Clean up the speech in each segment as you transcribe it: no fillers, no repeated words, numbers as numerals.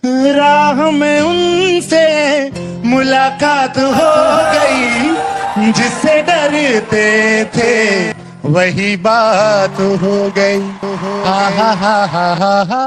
राह में उनसे मुलाकात हो गई, जिससे डरते थे वही बात हो गई। हा हा हा हा हा हा।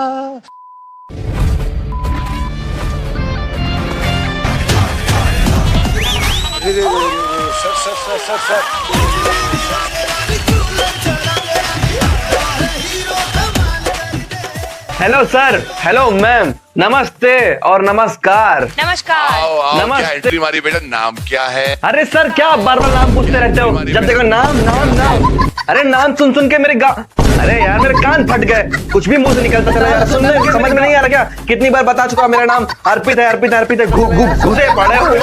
हेलो सर, हेलो मैम, नमस्ते और नमस्कार। नमस्कार। आओ आओ, क्या नमस्ते। एंट्री मारी बेटा, नाम क्या है? अरे सर, क्या बार बार नाम पूछते रहते हो? जब देखो नाम नाम नाम। अरे नाम सुन सुन के अरे यार मेरे कान फट गए, कुछ भी मुंह से निकलता चला यार। सुनने के समझ में नहीं आ रहा क्या? कितनी बार बता चुका मेरा नाम अर्पित है, अर्पित है, अर्पित है। घुसे पड़े हो।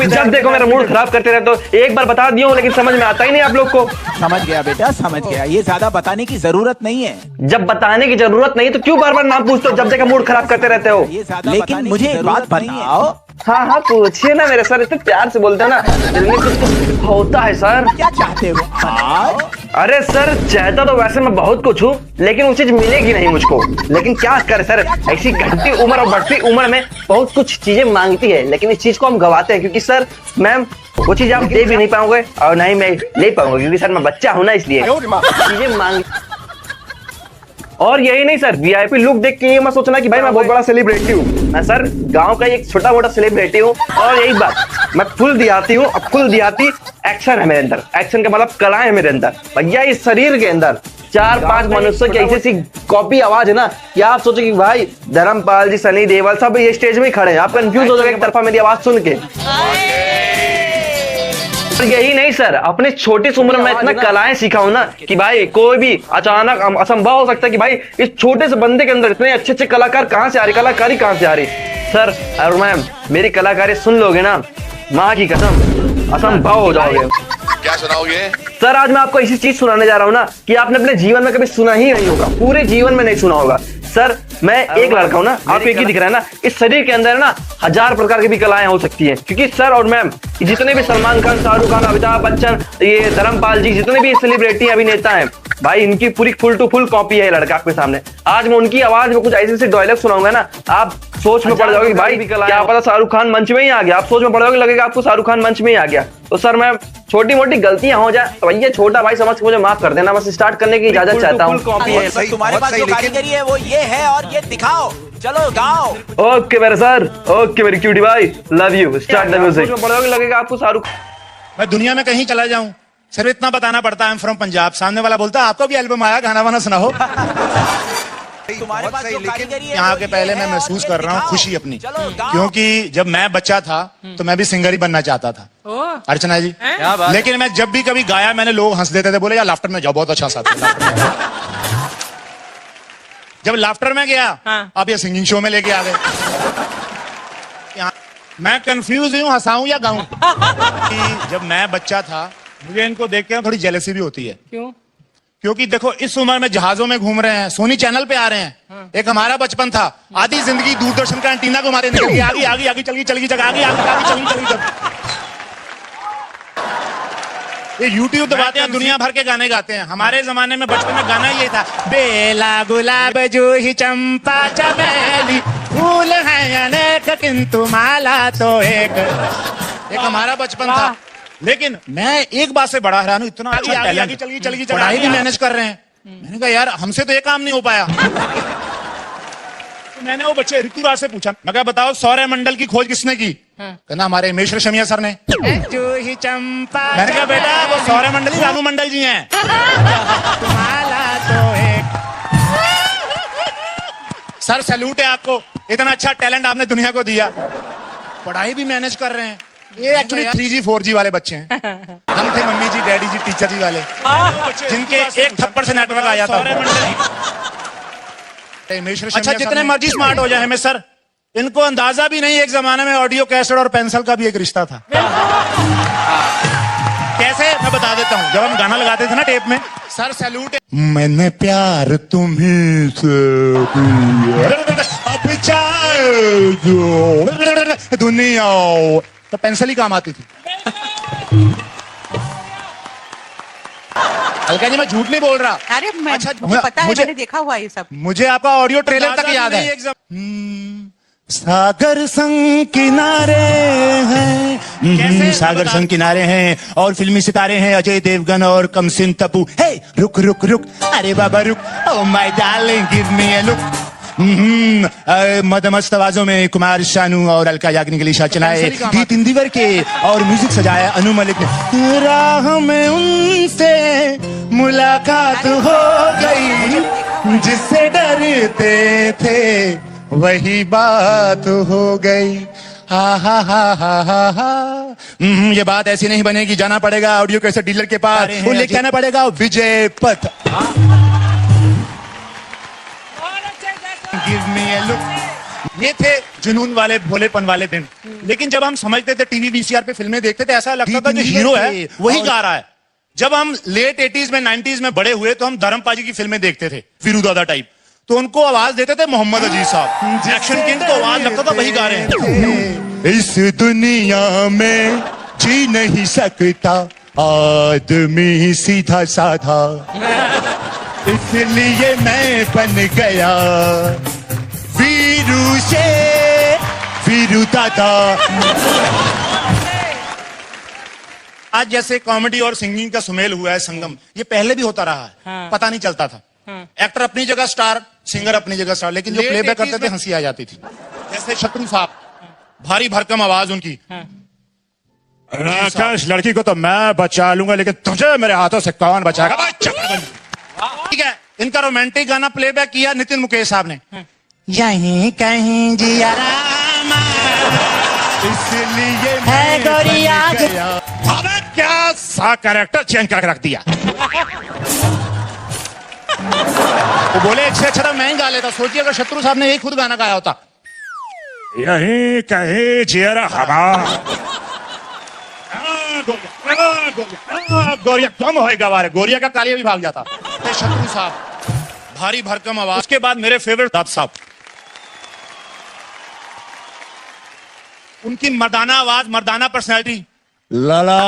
जब देखो मेरा मूड खराब करते रहते हो। एक बार बता दिया हूं लेकिन समझ में आता ही नहीं आप लोग को। समझ गया बेटा, समझ गया। ये ज्यादा बताने की जरूरत नहीं है। जब बताने की जरूरत नहीं तो क्यों बार बार नाम पूछते हो? जब देखो मूड खराब करते रहते हो। लेकिन मुझे एक बात बताओ। हाँ हाँ, पूछिए ना मेरे सर, इतने प्यार से बोलते हो ना, दिल में कुछ होता है सर। क्या चाहते हो? अरे सर, चाहता तो वैसे मैं बहुत कुछ हूँ, लेकिन वो चीज मिलेगी नहीं मुझको। लेकिन क्या करे सर, ऐसी घटती उम्र और बढ़ती उम्र में बहुत कुछ चीजें मांगती है, लेकिन इस चीज को हम गवाते हैं क्योंकि सर मैम वो चीज आप दे भी नहीं पाओगे और ना ही मैं ले पाऊंगा, क्योंकि सर मैं बच्चा हूँ ना, इसलिए चीजें मांग। और यही नहीं सर, वीआईपी लुक देख के ये मत सोचना कि भाई मैं बहुत बड़ा सेलिब्रिटी हूँ। मैं सर गांव का एक छोटा मोटा सेलिब्रिटी हूँ। और यही बात, मैं फुल देहाती हूँ। अब फुल देहाती एक्शन है मेरे अंदर। एक्शन का मतलब कलाएं है मेरे अंदर भैया। इस शरीर के अंदर 4-5 मनुष्य की ऐसी कॉपी आवाज है ना कि आप सोचो कि भाई धर्मपाल जी, सनी देओल सब ये स्टेज में ही खड़े हैं। आप कंफ्यूज हो जाओगे एक तरफा मेरी आवाज सुन के। यही नहीं सर, अपने छोटी सी उम्र में इतना कलाएं सीखा हूं ना कि भाई कोई भी अचानक असंभव हो सकता है कि भाई इस छोटे से बंदे के अंदर इतने अच्छे अच्छे कलाकार कहां से आ रही, कलाकारी कहां से आ रही। सर और मैम, मेरी कलाकारी सुन लोगे ना, माँ की कसम असंभव हो जाओगे। क्या सुनाओगे? सर आज मैं आपको ऐसी चीज सुनाने जा रहा हूँ ना कि आपने अपने जीवन में कभी सुना ही नहीं होगा, पूरे जीवन में नहीं सुना होगा। सर मैं एक लड़का हूँ ना, आप एक ही दिख रहा है ना, इस शरीर के अंदर ना 1000 प्रकार की भी कलाएं हो सकती हैं। क्योंकि सर और मैम जितने भी सलमान खान, शाहरुख खान, अमिताभ बच्चन, ये धर्मपाल जी, जितने भी सेलिब्रिटी अभिनेता हैं भाई, इनकी पूरी फुल टू फुल कॉपी है लड़का आपके सामने। आज मैं उनकी आवाज में कुछ ऐसे डायलॉग सुनाऊंगा ना, आप सोच में पड़ जाओगे भाई क्या पता शाहरुख खान मंच में ही आ गया। आप सोच में पड़ जाओगे, लगेगा आपको शाहरुख खान मंच में ही आ गया। तो सर मैं छोटी मोटी गलतियां हो जाए तो भैया छोटा भाई समझ के मुझे माफ कर देना। बस स्टार्ट करने की इजाजत चाहता हूँ। तुम्हारे पास जो कारीगरी है वो ये है और ये दिखाओ। चलो गाओ। ओके मेरे सर, ओके मेरी क्यूटी भाई, love you. Start the music. पड़ जाओगे, लगेगा आपको शाहरुख। मैं दुनिया में कहीं चला जाऊं, सिर्फ इतना बताना पड़ता है फ्रॉम पंजाब। सामने वाला बोलता है आपका भी एल्बम आया, गाना वाना सुनाओ। तुम्हारे पास जो कारीगरी है यहाँ के पहले मैं महसूस कर रहा हूँ खुशी अपनी, क्योंकि जब मैं बच्चा था तो मैं भी सिंगर ही बनना चाहता था। अर्चना जी, लेकिन मैं जब भी कभी गाया मैंने, लोग हंस देते थे, बोले यार लाफ्टर में जाओ, बहुत अच्छा सा था। जब लाफ्टर में गया अब ये सिंगिंग शो में लेके आ गए। मैं कंफ्यूज हूँ, हंसाऊं या गाऊं। जब मैं बच्चा था मुझे इनको देख के थोड़ी जेलसी भी होती है। क्यों? क्योंकि देखो इस उम्र में जहाजों में घूम रहे हैं, सोनी चैनल पे आ रहे हैं। एक हमारा बचपन था, आधी जिंदगी दूरदर्शन का एंटीना को मारे निकल गई, आगे आगे आगे चल गई जगह, आगे आगे आगे चल गई। ये YouTube दबाते हैं, दुनिया भर के गाने गाते हैं। हमारे जमाने में बचपन में गाना ये था, बेला गुलाब जूही चंपा चमेली, फूल है अनेक किंतु माला तो एक हमारा बचपन था। लेकिन मैं एक बात से बड़ा हैरान हूं, इतना अच्छा टैलेंट, चल गई पढ़ाई भी मैनेज कर रहे हैं। मैंने कहा यार हमसे तो ये काम नहीं हो पाया। तो मैंने वो बच्चे ऋतुराज से पूछा, मैं कहा बताओ सौरमंडल की खोज किसने की? कहना हमारे हिमेश रेशमिया सर ने। जूही चंपा, मैंने कहा बेटा वो सौरमंडल ही रानू मंडल जी हैं। माला तो एक। सर सैल्यूट है आपको, इतना अच्छा टैलेंट आपने दुनिया को दिया। पढ़ाई भी मैनेज कर रहे हैं। ये एक्चुअली 3G 4G वाले बच्चे हैं। हम थे मम्मी जी, डैडी जी, टीचर जी वाले, जिनके एक थप्पड़ से नेटवर्क आ जाता है। अच्छा जितने मर्जी स्मार्ट हो जाए हमें सर, इनको अंदाजा भी नहीं एक जमाने में ऑडियो कैसेट और पेंसिल का भी एक रिश्ता था। कैसे मैं बता देता हूँ, जब हम गाना लगाते थे ना टेप में, सर सैल्यूट है। मैंने प्यार तुम्हीं से किया, दुनिया तो पेंसिल ही काम आती थी। अलका जी मैं झूठ नहीं बोल रहा। अरे मैं अच्छा, मुझे पता है, मुझे- मैंने देखा हुआ है ये सब। मुझे आपका ऑडियो ट्रेलर तक याद है। सागर संग किनारे हैं, सागर संग किनारे हैं और फिल्मी सितारे हैं अजय देवगन और कमसिन तब्बू। हे रुक रुक रुक, अरे बाबा रुक, oh my darling give me a look. मदमस्त आवाजों में कुमार शानू और अलका याग्निक के साथ चलाए गीत इंदिवर के और म्यूजिक सजाया अनु मलिक ने। राह में उनसे मुलाकात हो गई, जिससे डरते थे वही बात हो गई। हा हा हा हा हा हा। ये बात ऐसी नहीं बनेगी, जाना पड़ेगा ऑडियो कैसे डीलर के पास, वो लेके आना पड़ेगा विजय पथ। Give me a look. ये थे जुनून वाले भोलेपन वाले दिन। लेकिन जब हम समझते थे टीवी वीसीआर पे फिल्में देखते थे, ऐसा लगता था जो हीरो है वही गा रहा है। जब हम लेट 80s में 90s में बड़े हुए तो हम धर्मपाजी की फिल्में देखते थे, वीरू दादा टाइप, तो उनको आवाज देते थे मोहम्मद अजीज साहब। एक्शन किंग को आवाज लगता था वही गा रहे हैं। इस दुनिया में जी नहीं सकता आदमी सीधा साधा, इसलिए मैं बन गया वीरू से वीरू दादा। आज जैसे कॉमेडी और सिंगिंग का सुमेल हुआ है संगम, ये पहले भी होता रहा है, पता नहीं चलता था। एक्टर अपनी जगह स्टार, सिंगर अपनी जगह स्टार, लेकिन जो प्लेबैक करते थे हंसी आ जाती थी। जैसे शत्रु साहब, भारी भरकम आवाज उनकी। राकेश लड़की को तो मैं बचा लूंगा, लेकिन तुझे मेरे हाथों से कौन बचाएगा। ठीक है, इनका रोमांटिक गाना प्लेबैक किया नितिन मुकेश साहब ने। यहीं कहीं जिया रामा, इसलिए है गोरिया। अबे क्या सा कैरेक्टर चेंज करके रख दिया। वो बोले इससे अच्छा था मैं ही गा लेता। सोचिए अगर शत्रु साहब ने यही खुद गाना गाया होता। यहीं कहीं जिया हवा, गोरिया कम होएगा वारे, गोरिया का कालिया भी भाग जाता। शत्रु साहब, भारी भरकम आवाज। उसके बाद मेरे फेवरेट दत्त साहब, उनकी मर्दाना आवाज, मर्दाना पर्सनैलिटी। लाला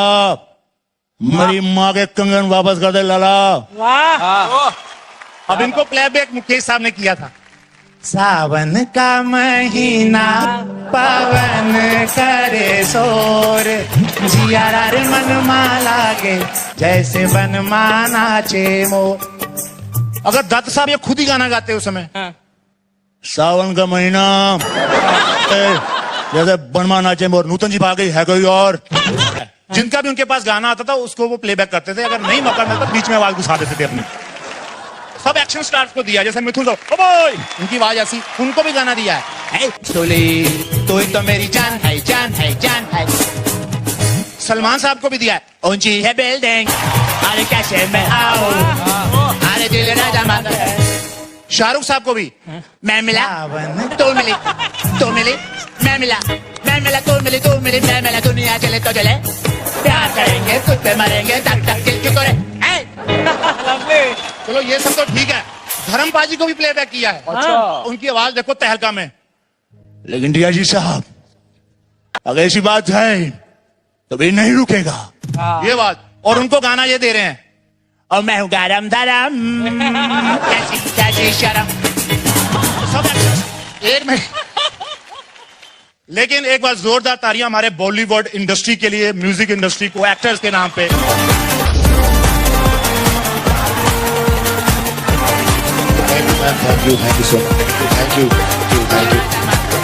मेरी माँ के कंगन वापस कर दे लाला। वाह। अब इनको प्लेबैक मुकेश साहब ने किया था। सावन का महीना पवन करे शोर, जियारा रे मन माला के जैसे बन माना चे मोर। अगर दत्त साहब ये खुद ही गाना गाते उस समय, सावन का महीना जैसे बनवा नाचे मोर, नूतन जी भाग गई है कोई और। जिनका भी उनके पास गाना आता था उसको वो प्लेबैक करते थे। अगर नहीं मौका मिलता बीच में आवाज घुसा देते थे अपनी। सब एक्शन स्टार्स को दिया, जैसे मिथुन साहब, ओ बॉय, उनकी आवाज ऐसी, उनको भी गाना दिया है। तू ही तो मेरी जान है, जान है, जान है। सलमान साहब को भी दिया है। ऊंची है बिल्डिंग, अरे कैसे मैं आऊं, अरे दिल राजा मांगा है। शाहरुख साहब को भी, मैं मिला तो मिली, तो मिली मैं मिला, मैं मिला तो मिली, तो मिली मैं मिला, दुनिया चले तो चले, प्यार करेंगे खुद पे मरेंगे, तक तक दिल क्यों करे। चलो ये सब तो ठीक है। धर्मपाजी को भी प्लेबैक किया है। अच्छा। उनकी आवाज देखो तहलका में। लेकिन रिया जी साहब, अगर ऐसी बात है तो भी नहीं रुकेगा ये बात। और उनको गाना ये दे रहे हैं, और मैं हूँ गरम धरम कैसी कैसी शर्म। सब एक्शन एक में। लेकिन एक बार जोरदार तालियां हमारे बॉलीवुड इंडस्ट्री के लिए, म्यूजिक इंडस्ट्री को, एक्टर्स के नाम पे। Thank you so much. Thank you.